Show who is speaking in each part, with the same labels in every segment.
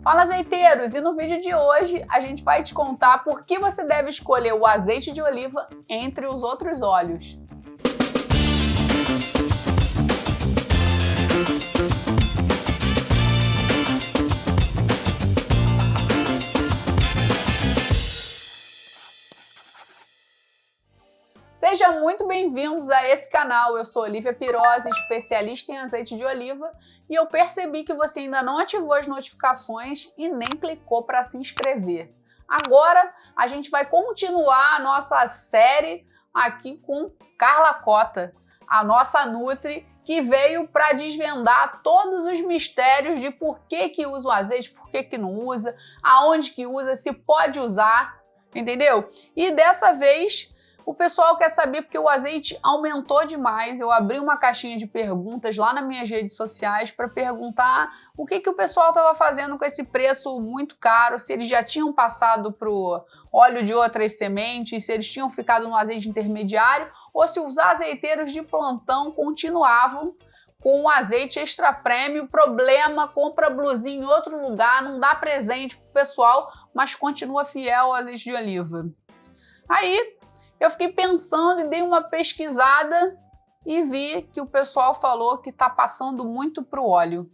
Speaker 1: Fala, azeiteiros! E no vídeo de hoje a gente vai te contar por que você deve escolher o azeite de oliva entre os outros óleos. Sejam muito bem-vindos a esse canal. Eu sou Olivia Pirosa, especialista em azeite de oliva, e eu percebi que você ainda não ativou as notificações e nem clicou para se inscrever. Agora a gente vai continuar a nossa série aqui com Carla Cota, a nossa Nutri, que veio para desvendar todos os mistérios de por que usa o azeite, por que não usa, aonde que usa, se pode usar, entendeu? E dessa vez o pessoal quer saber porque o azeite aumentou demais. Eu abri uma caixinha de perguntas lá nas minhas redes sociais para perguntar o que o pessoal estava fazendo com esse preço muito caro, se eles já tinham passado para o óleo de outras sementes, se eles tinham ficado no azeite intermediário ou se os azeiteiros de plantão continuavam com o azeite extra premium. Problema, compra blusinha em outro lugar, não dá presente pro pessoal, mas continua fiel ao azeite de oliva. Aí eu fiquei pensando e dei uma pesquisada e vi que o pessoal falou que está passando muito para o óleo.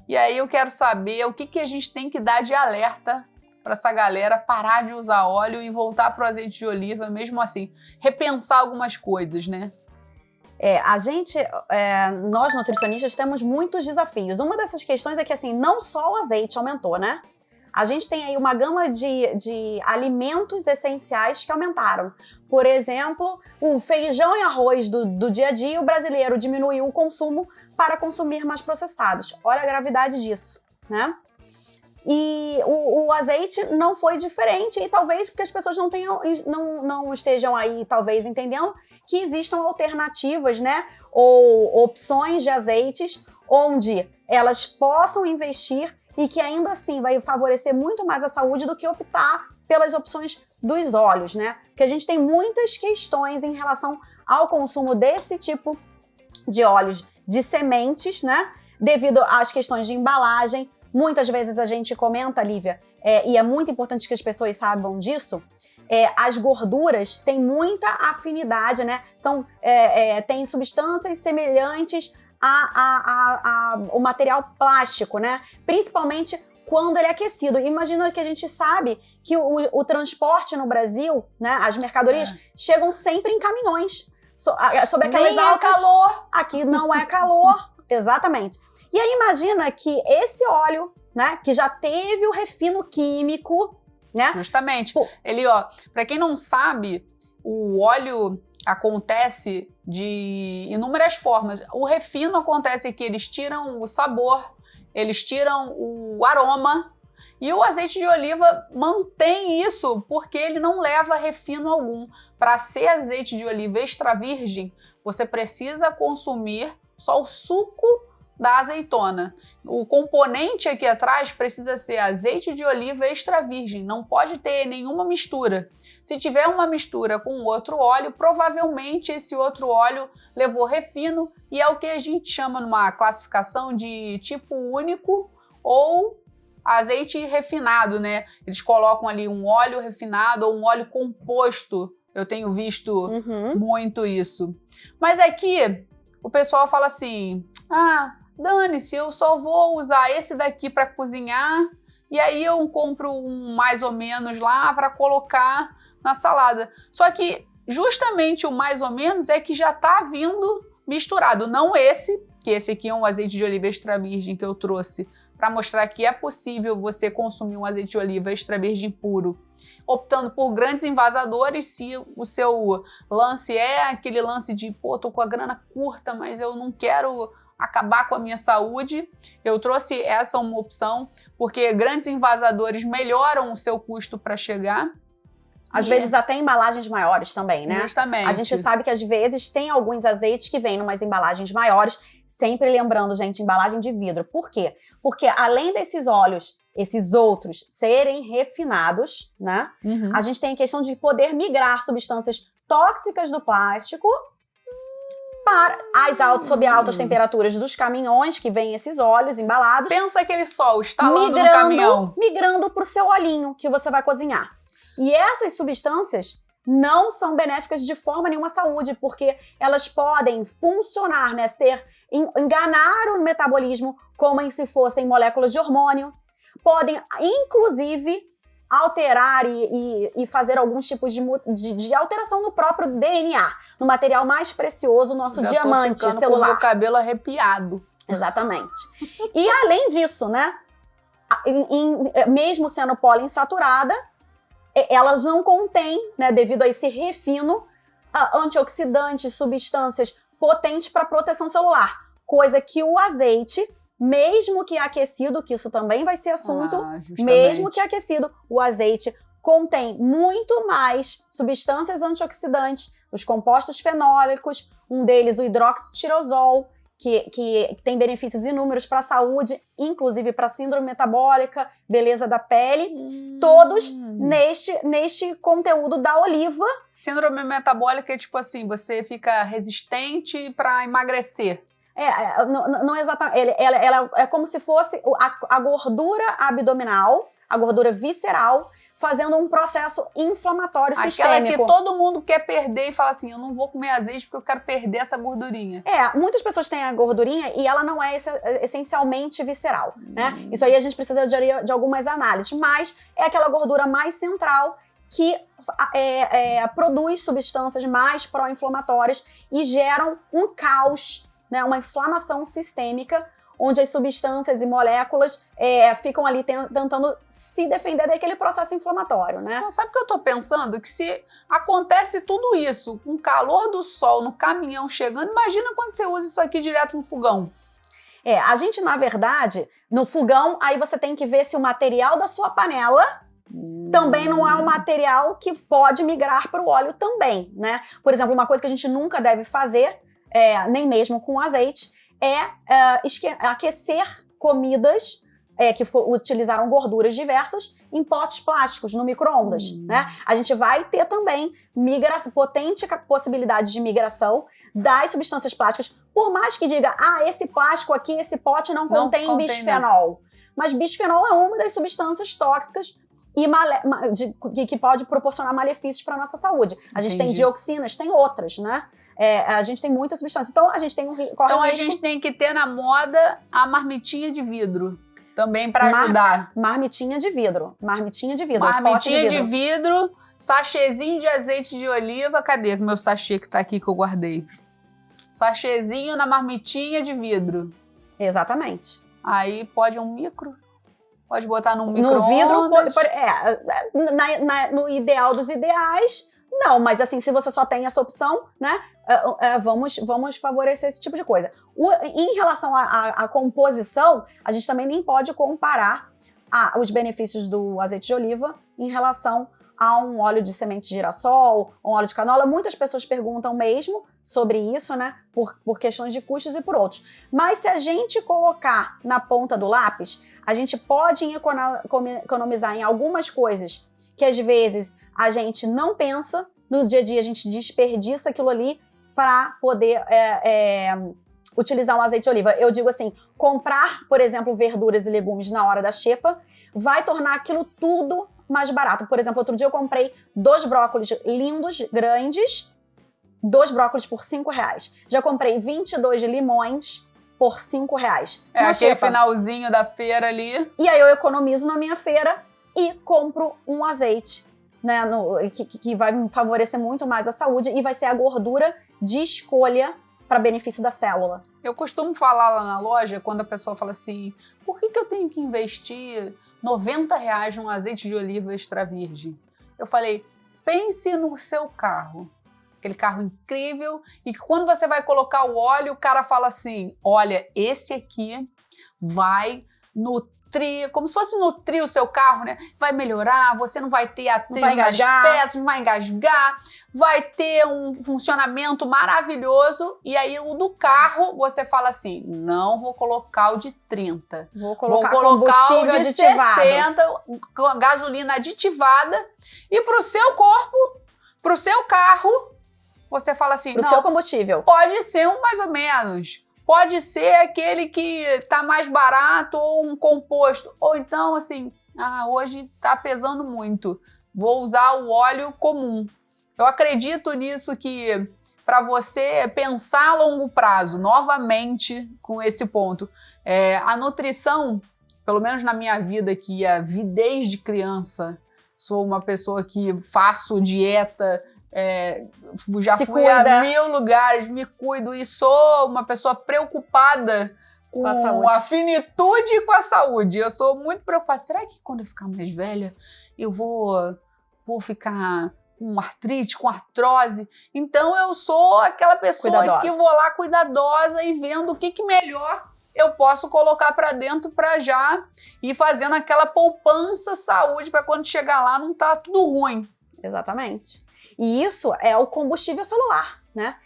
Speaker 1: E aí eu quero saber o que a gente tem que dar de alerta para essa galera parar de usar óleo e voltar para o azeite de oliva, mesmo assim, repensar algumas coisas, né?
Speaker 2: Nós nutricionistas temos muitos desafios. Uma dessas questões é que, assim, não só o azeite aumentou, né? A gente tem aí uma gama de alimentos essenciais que aumentaram. Por exemplo, o feijão e arroz do dia a dia, o brasileiro diminuiu o consumo para consumir mais processados. Olha a gravidade disso, né? E o azeite não foi diferente, e talvez porque as pessoas não estejam aí, talvez, entendendo que existam alternativas, né? Ou opções de azeites onde elas possam investir e que ainda assim vai favorecer muito mais a saúde do que optar pelas opções dos óleos, né? Porque a gente tem muitas questões em relação ao consumo desse tipo de óleos de sementes, né? Devido às questões de embalagem. Muitas vezes a gente comenta, Lívia, e é muito importante que as pessoas saibam disso, as gorduras têm muita afinidade, né? Tem substâncias semelhantes o material plástico, né? Principalmente quando ele é aquecido. Imagina que a gente sabe que o transporte no Brasil, né? As mercadorias chegam sempre em caminhões. Sobre aquelas altas...
Speaker 1: calor.
Speaker 2: Aqui não é calor. Exatamente. E aí imagina que esse óleo, né? Que já teve o refino químico, né?
Speaker 1: Justamente. Ele, ó, pra quem não sabe, o óleo acontece de inúmeras formas. O refino acontece que eles tiram o sabor, eles tiram o aroma, e o azeite de oliva mantém isso porque ele não leva refino algum. Para ser azeite de oliva extra virgem, você precisa consumir só o suco da azeitona. O componente aqui atrás precisa ser azeite de oliva extra virgem, não pode ter nenhuma mistura. Se tiver uma mistura com outro óleo, provavelmente esse outro óleo levou refino, e é o que a gente chama numa classificação de tipo único ou azeite refinado, né? Eles colocam ali um óleo refinado ou um óleo composto. Eu tenho visto muito isso. Mas aqui o pessoal fala assim: dane-se, eu só vou usar esse daqui para cozinhar e aí eu compro um mais ou menos lá para colocar na salada. Só que justamente o mais ou menos é que já tá vindo misturado, não esse, que esse aqui é um azeite de oliva extra virgem que eu trouxe para mostrar que é possível você consumir um azeite de oliva extra virgem puro, optando por grandes invasadores. Se o seu lance é aquele lance de, tô com a grana curta, mas eu não quero acabar com a minha saúde, eu trouxe essa uma opção, porque grandes invasadores melhoram o seu custo para chegar.
Speaker 2: Às vezes até embalagens maiores também, né?
Speaker 1: Justamente.
Speaker 2: A gente sabe que às vezes tem alguns azeites que vêm em umas embalagens maiores, sempre lembrando, gente, embalagem de vidro. Por quê? Porque além desses óleos, esses outros serem refinados, né? A gente tem a questão de poder migrar substâncias tóxicas do plástico sob altas temperaturas dos caminhões que vêm esses óleos embalados.
Speaker 1: Pensa aquele sol estalando no caminhão.
Speaker 2: Migrando para o seu olhinho que você vai cozinhar. E essas substâncias não são benéficas de forma nenhuma à saúde, porque elas podem funcionar, né, enganar o metabolismo como se fossem moléculas de hormônio, podem, inclusive, alterar e fazer alguns tipos de alteração no próprio DNA, no material mais precioso, nosso diamante celular.
Speaker 1: Com o meu cabelo arrepiado.
Speaker 2: Exatamente. E além disso, né, mesmo sendo poliinsaturada, elas não contêm, né, devido a esse refino, antioxidantes, substâncias potentes para proteção celular. Coisa que o azeite, mesmo que aquecido, que isso também vai ser assunto, mesmo que aquecido, o azeite contém muito mais substâncias antioxidantes, os compostos fenólicos, um deles o hidroxitirosol, que tem benefícios inúmeros para a saúde, inclusive para síndrome metabólica, beleza da pele, todos neste conteúdo da oliva.
Speaker 1: Síndrome metabólica é tipo assim, você fica resistente para emagrecer.
Speaker 2: Não exatamente. Ela é como se fosse a gordura abdominal, a gordura visceral, fazendo um processo inflamatório sistêmico.
Speaker 1: Aquela que todo mundo quer perder e fala assim, eu não vou comer azeite porque eu quero perder essa gordurinha.
Speaker 2: Muitas pessoas têm a gordurinha e ela não é essencialmente visceral, né? Isso aí a gente precisa de algumas análises, mas é aquela gordura mais central que produz substâncias mais pró-inflamatórias e geram um caos, né? Uma inflamação sistêmica, onde as substâncias e moléculas ficam ali tentando se defender daquele processo inflamatório, né?
Speaker 1: Não, sabe o que eu tô pensando? Que se acontece tudo isso, com o calor do sol, no caminhão chegando, imagina quando você usa isso aqui direto no fogão.
Speaker 2: A gente, na verdade, no fogão, aí você tem que ver se o material da sua panela também não é um material que pode migrar para o óleo também, né? Por exemplo, uma coisa que a gente nunca deve fazer, nem mesmo com azeite, aquecer comidas que utilizaram gorduras diversas em potes plásticos, no micro-ondas, né? A gente vai ter também potente possibilidade de migração das substâncias plásticas, por mais que diga, esse plástico aqui, esse pote não contém bisfenol. Mas bisfenol é uma das substâncias tóxicas e que pode proporcionar malefícios para a nossa saúde. A gente tem dioxinas, tem outras, né? A gente tem muitas substâncias. Então, a gente tem
Speaker 1: a gente tem que ter na moda a marmitinha de vidro. Também para ajudar.
Speaker 2: Marmitinha de vidro.
Speaker 1: Marmitinha de vidro, sachêzinho de azeite de oliva. Cadê o meu sachê que tá aqui que eu guardei? Sachêzinho na marmitinha de vidro.
Speaker 2: Exatamente.
Speaker 1: Aí pode um micro. Pode botar num micro-ondas.
Speaker 2: No vidro, no ideal dos ideais, não, mas assim, se você só tem essa opção, né, vamos favorecer esse tipo de coisa. Em relação à composição, a gente também nem pode comparar os benefícios do azeite de oliva em relação a um óleo de semente de girassol, um óleo de canola. Muitas pessoas perguntam mesmo sobre isso, né, por questões de custos e por outros. Mas se a gente colocar na ponta do lápis, a gente pode economizar em algumas coisas que às vezes a gente não pensa, no dia a dia a gente desperdiça aquilo ali para poder utilizar um azeite de oliva. Eu digo assim, comprar, por exemplo, verduras e legumes na hora da xepa vai tornar aquilo tudo mais barato. Por exemplo, outro dia eu comprei 2 brócolis lindos, grandes, 2 brócolis por R$5. Já comprei 22 limões por R$5.
Speaker 1: Aquele finalzinho da feira ali.
Speaker 2: E aí eu economizo na minha feira e compro um azeite, né, que vai favorecer muito mais a saúde e vai ser a gordura de escolha para benefício da célula.
Speaker 1: Eu costumo falar lá na loja, quando a pessoa fala assim, por que eu tenho que investir R$90 num azeite de oliva extra virgem? Eu falei, pense no seu carro. Aquele carro incrível, e que quando você vai colocar o óleo, o cara fala assim, olha, esse aqui vai nutrir, como se fosse nutrir o seu carro, né? Vai melhorar, você não vai ter atrito nas peças, não vai engasgar, vai ter um funcionamento maravilhoso, e aí o do carro, você fala assim, não vou colocar o de 30,
Speaker 2: vou colocar o de aditivado.
Speaker 1: 60, gasolina aditivada, e pro seu corpo, pro seu carro, você fala assim,
Speaker 2: Pro
Speaker 1: não,
Speaker 2: seu combustível.
Speaker 1: pode ser um mais ou menos. Pode ser aquele que tá mais barato ou um composto. Ou então, assim, hoje tá pesando muito. Vou usar o óleo comum. Eu acredito nisso que para você pensar a longo prazo, novamente com esse ponto, a nutrição, pelo menos na minha vida, que vi desde criança, sou uma pessoa que faço dieta, já fui a 1000 lugares, me cuido e sou uma pessoa preocupada com a finitude e com a saúde. Eu sou muito preocupada. Será que quando eu ficar mais velha eu vou ficar com artrite, com artrose? Então eu sou aquela pessoa que vou lá cuidadosa e vendo o que melhor eu posso colocar para dentro para já ir fazendo aquela poupança saúde para quando chegar lá não tá tudo ruim.
Speaker 2: Exatamente. E isso é o combustível celular, né?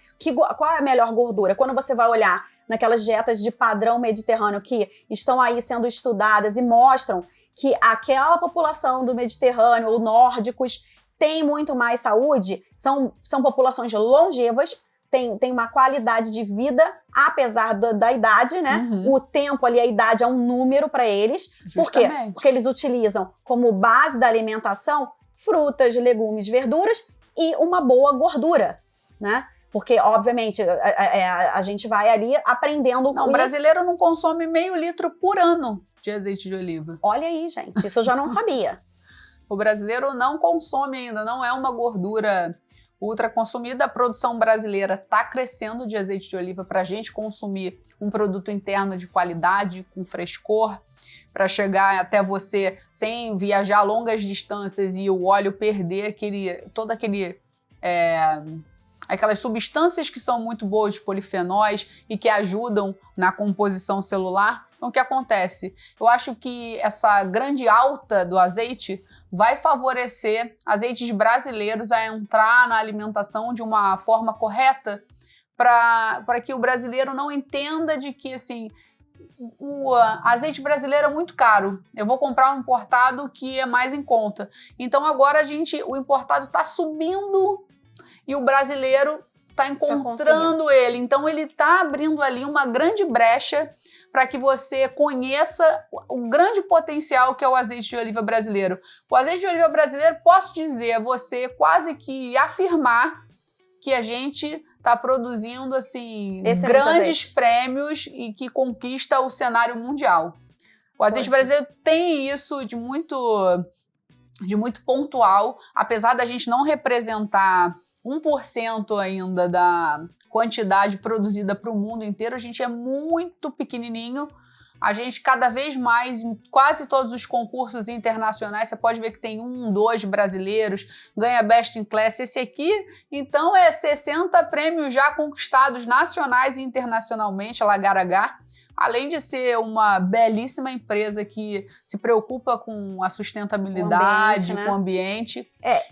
Speaker 2: Qual é a melhor gordura? Quando você vai olhar naquelas dietas de padrão mediterrâneo que estão aí sendo estudadas e mostram que aquela população do Mediterrâneo, ou nórdicos, tem muito mais saúde, são populações longevas, tem uma qualidade de vida, apesar da idade, né? Uhum. O tempo ali, a idade é um número para eles.
Speaker 1: Justamente.
Speaker 2: Por quê? Porque eles utilizam como base da alimentação frutas, legumes, verduras e uma boa gordura, né? Porque, obviamente, a gente vai ali aprendendo...
Speaker 1: Não, o brasileiro não consome meio litro por ano de azeite de oliva.
Speaker 2: Olha aí, gente, isso eu já não sabia.
Speaker 1: O brasileiro não consome ainda, não é uma gordura ultra consumida. A produção brasileira está crescendo de azeite de oliva para a gente consumir um produto interno de qualidade, com frescor, para chegar até você sem viajar longas distâncias e o óleo perder aquelas substâncias que são muito boas de polifenóis e que ajudam na composição celular. Então, o que acontece? Eu acho que essa grande alta do azeite vai favorecer azeites brasileiros a entrar na alimentação de uma forma correta para que o brasileiro não entenda de que, assim, o azeite brasileiro é muito caro. Eu vou comprar um importado que é mais em conta. Então, agora o importado está subindo e o brasileiro está encontrando ele. Então, ele está abrindo ali uma grande brecha para que você conheça o grande potencial que é o azeite de oliva brasileiro. O azeite de oliva brasileiro, posso dizer a você, quase que afirmar que a gente está produzindo assim grandes prêmios e que conquista o cenário mundial. O azeite brasileiro tem isso de muito pontual, apesar da gente não representar 1% ainda da quantidade produzida para o mundo inteiro, a gente é muito pequenininho. A gente cada vez mais, em quase todos os concursos internacionais, você pode ver que tem 1, 2 brasileiros, ganha Best in Class. Esse aqui, então, 60 prêmios já conquistados nacionais e internacionalmente, a Lagar-Agar. Além de ser uma belíssima empresa que se preocupa com a sustentabilidade, com o ambiente.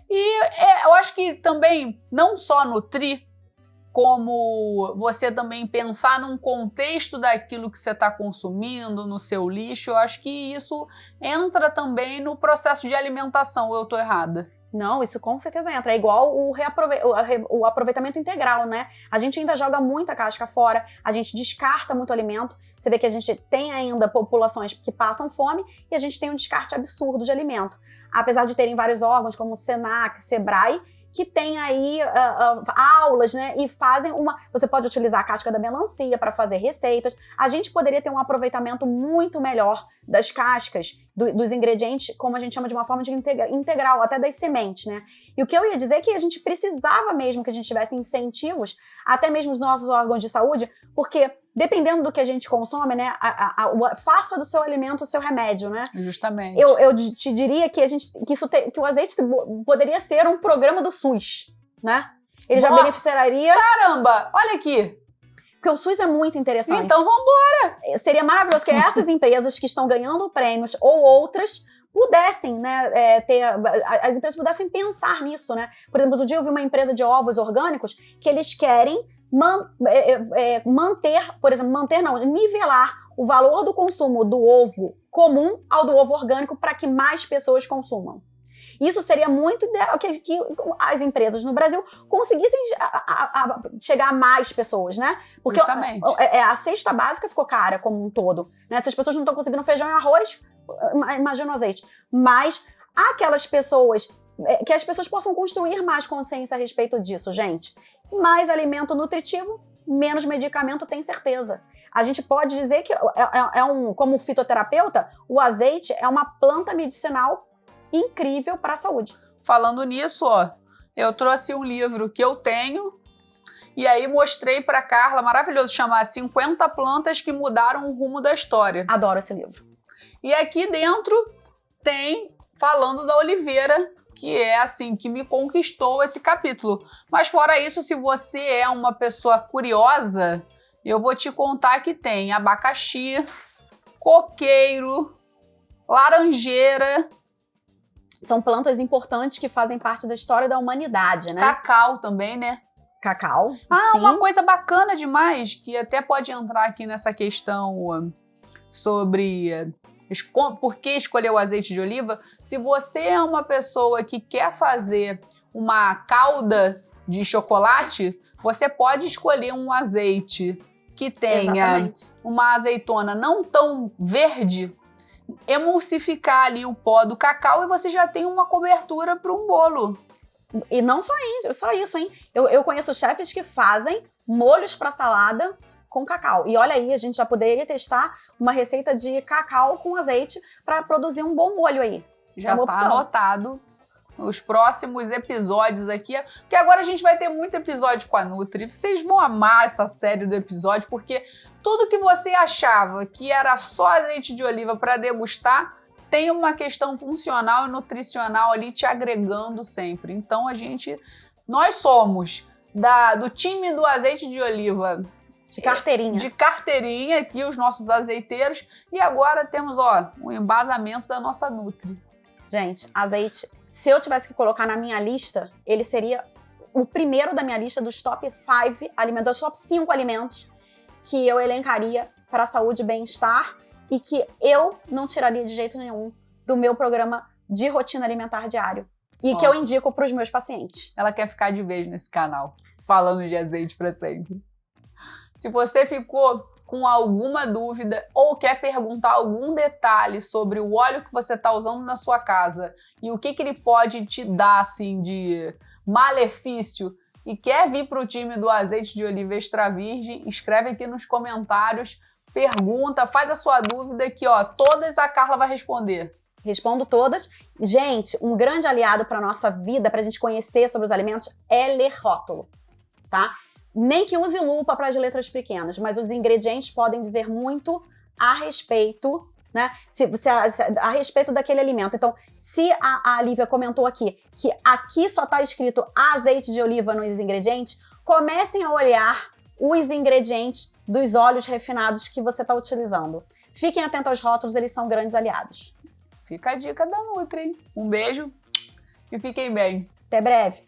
Speaker 1: E eu acho que também, não só nutrir, como você também pensar num contexto daquilo que você está consumindo, no seu lixo, eu acho que isso entra também no processo de alimentação, ou eu estou errada?
Speaker 2: Não, isso com certeza entra. É igual o aproveitamento integral, né? A gente ainda joga muita casca fora, a gente descarta muito alimento. Você vê que a gente tem ainda populações que passam fome e a gente tem um descarte absurdo de alimento. Apesar de terem vários órgãos como o Senac, Sebrae, que tem aí aulas, né, e fazem você pode utilizar a casca da melancia para fazer receitas. A gente poderia ter um aproveitamento muito melhor das cascas, dos ingredientes, como a gente chama de uma forma de integral, até das sementes, né. E o que eu ia dizer é que a gente precisava mesmo que a gente tivesse incentivos, até mesmo os nossos órgãos de saúde, porque dependendo do que a gente consome, né, faça do seu alimento o seu remédio, né?
Speaker 1: Justamente.
Speaker 2: Eu te diria que que o azeite poderia ser um programa do SUS, né? Ele já beneficiaria...
Speaker 1: Caramba! Olha aqui!
Speaker 2: Porque o SUS é muito interessante.
Speaker 1: Então vambora!
Speaker 2: Seria maravilhoso que essas empresas que estão ganhando prêmios ou outras pudessem, né, as empresas pudessem pensar nisso, né? Por exemplo, outro dia eu vi uma empresa de ovos orgânicos que eles querem nivelar o valor do consumo do ovo comum ao do ovo orgânico para que mais pessoas consumam. Isso seria muito ideal que as empresas no Brasil conseguissem chegar a mais pessoas, né? Porque a cesta básica ficou cara como um todo, né? Se as pessoas não estão conseguindo feijão e arroz, imagina o azeite. Mas aquelas pessoas, que as pessoas possam construir mais consciência a respeito disso, gente. Mais alimento nutritivo, menos medicamento, tem certeza. A gente pode dizer que, como fitoterapeuta, o azeite é uma planta medicinal incrível para a saúde.
Speaker 1: Falando nisso, ó, eu trouxe um livro que eu tenho e aí mostrei para Carla, maravilhoso, chama 50 plantas que mudaram o rumo da história.
Speaker 2: Adoro esse livro.
Speaker 1: E aqui dentro tem falando da oliveira, que é assim, que me conquistou esse capítulo. Mas fora isso, se você é uma pessoa curiosa, eu vou te contar que tem abacaxi, coqueiro, laranjeira.
Speaker 2: São plantas importantes que fazem parte da história da humanidade, né?
Speaker 1: Cacau também, né?
Speaker 2: Cacau,
Speaker 1: sim.
Speaker 2: Uma
Speaker 1: coisa bacana demais, que até pode entrar aqui nessa questão sobre por que escolher o azeite de oliva. Se você é uma pessoa que quer fazer uma calda de chocolate, você pode escolher um azeite que tenha uma azeitona não tão verde, emulsificar ali o pó do cacau e você já tem uma cobertura para um bolo.
Speaker 2: E não só isso, hein? Eu conheço chefes que fazem molhos para salada com cacau. E olha aí, a gente já poderia testar uma receita de cacau com azeite para produzir um bom molho aí.
Speaker 1: Já tá anotado os próximos episódios aqui, porque agora a gente vai ter muito episódio com a Nutri. Vocês vão amar essa série do episódio, porque tudo que você achava que era só azeite de oliva para degustar, tem uma questão funcional e nutricional ali te agregando sempre. Então nós somos do time do azeite de oliva
Speaker 2: de carteirinha.
Speaker 1: De carteirinha aqui, os nossos azeiteiros. E agora temos, o embasamento da nossa Nutri.
Speaker 2: Gente, azeite, se eu tivesse que colocar na minha lista, ele seria o primeiro da minha lista dos top 5 alimentos, dos top 5 alimentos que eu elencaria para a saúde e bem-estar e que eu não tiraria de jeito nenhum do meu programa de rotina alimentar diário. E que eu indico para os meus pacientes.
Speaker 1: Ela quer ficar de vez nesse canal, falando de azeite para sempre. Se você ficou com alguma dúvida ou quer perguntar algum detalhe sobre o óleo que você está usando na sua casa e o que ele pode te dar assim, de malefício e quer vir para o time do azeite de oliva extra virgem, escreve aqui nos comentários, pergunta, faz a sua dúvida que todas a Carla vai responder.
Speaker 2: Respondo todas. Gente, um grande aliado para nossa vida, para a gente conhecer sobre os alimentos, é ler rótulo, tá? Nem que use lupa para as letras pequenas, mas os ingredientes podem dizer muito a respeito, né? A respeito daquele alimento. Então, se a Lívia comentou aqui que aqui só está escrito azeite de oliva nos ingredientes, comecem a olhar os ingredientes dos óleos refinados que você está utilizando. Fiquem atentos aos rótulos, eles são grandes aliados.
Speaker 1: Fica a dica da Nutri, hein? Um beijo e fiquem bem.
Speaker 2: Até breve.